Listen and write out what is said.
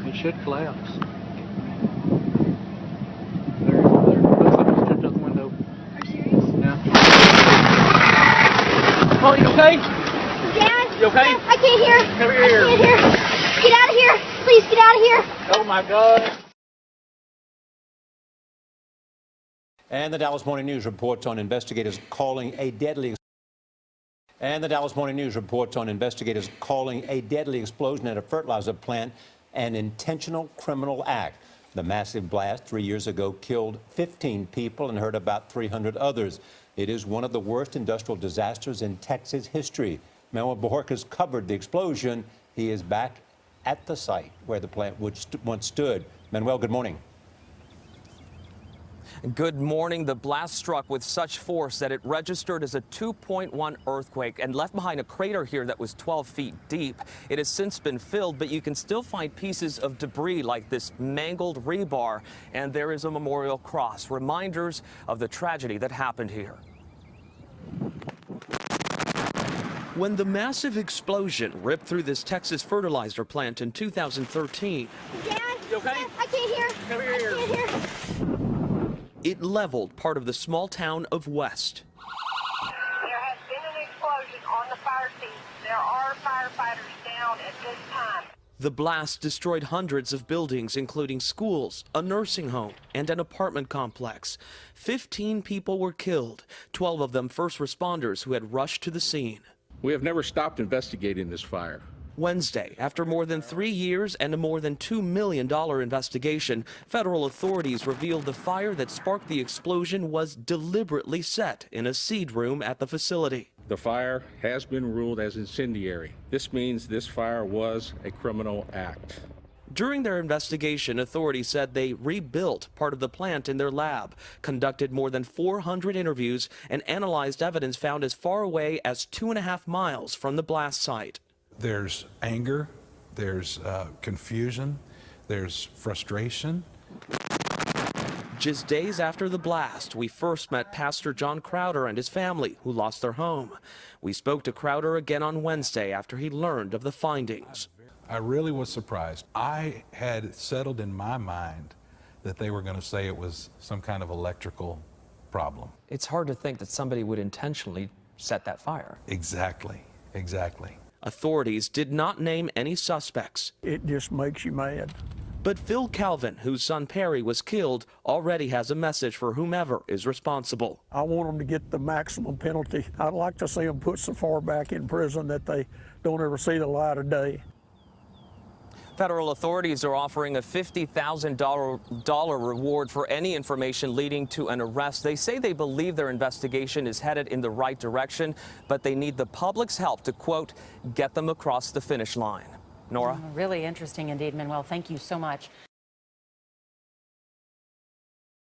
It should collapse. There, looks like it's jumped out the window. Are you serious? Yeah. Oh, you okay? Dad? You okay? I can't hear. Come here. I can't hear. Get out of here. Please get out of here. Oh my God. And the Dallas Morning News reports on investigators calling a deadly explosion at a fertilizer plant an intentional criminal act. The massive blast 3 years ago killed 15 people and hurt about 300 others. It is one of the worst industrial disasters in Texas history. Manuel Bojorquez covered the explosion. He is back at the site where the plant once stood. Manuel, good morning. Good morning. The blast struck with such force that it registered as a 2.1 earthquake and left behind a crater here that was 12 feet deep. It has since been filled, but you can still find pieces of debris like this mangled rebar, and there is a memorial cross, reminders of the tragedy that happened here. When the massive explosion ripped through this Texas fertilizer plant in 2013, Dad? You okay? I can't hear. Come here. I can't hear. it leveled part of the small town of West. There has been an explosion on the fire scene. There are firefighters down at this time. The blast destroyed hundreds of buildings, including schools, a nursing home, and an apartment complex. 15 people were killed, 12 of them first responders who had rushed to the scene. We have never stopped investigating this fire. Wednesday, after more than 3 years and a more than $2 million investigation, federal authorities revealed the fire that sparked the explosion was deliberately set in a seed room at the facility. The fire has been ruled as incendiary. This means this fire was a criminal act. During their investigation, authorities said they rebuilt part of the plant in their lab, conducted more than 400 interviews, and analyzed evidence found as far away as 2.5 miles from the blast site. There's anger, there's confusion, there's frustration. Just days after the blast, we first met Pastor John Crowder and his family, who lost their home. We spoke to Crowder again on Wednesday after he learned of the findings. I really was surprised. I had settled in my mind that they were going to say it was some kind of electrical problem. It's hard to think that somebody would intentionally set that fire. Exactly, exactly. Authorities did not name any suspects. It just makes you mad. But Phil Calvin, whose son Perry was killed, already has a message for whomever is responsible. I want them to get the maximum penalty. I'd like to see them put so far back in prison that they don't ever see the light of day. Federal authorities are offering a $50,000 reward for any information leading to an arrest. They say they believe their investigation is headed in the right direction, but they need the public's help to, quote, get them across the finish line. Nora? Really interesting indeed, Manuel. Thank you so much.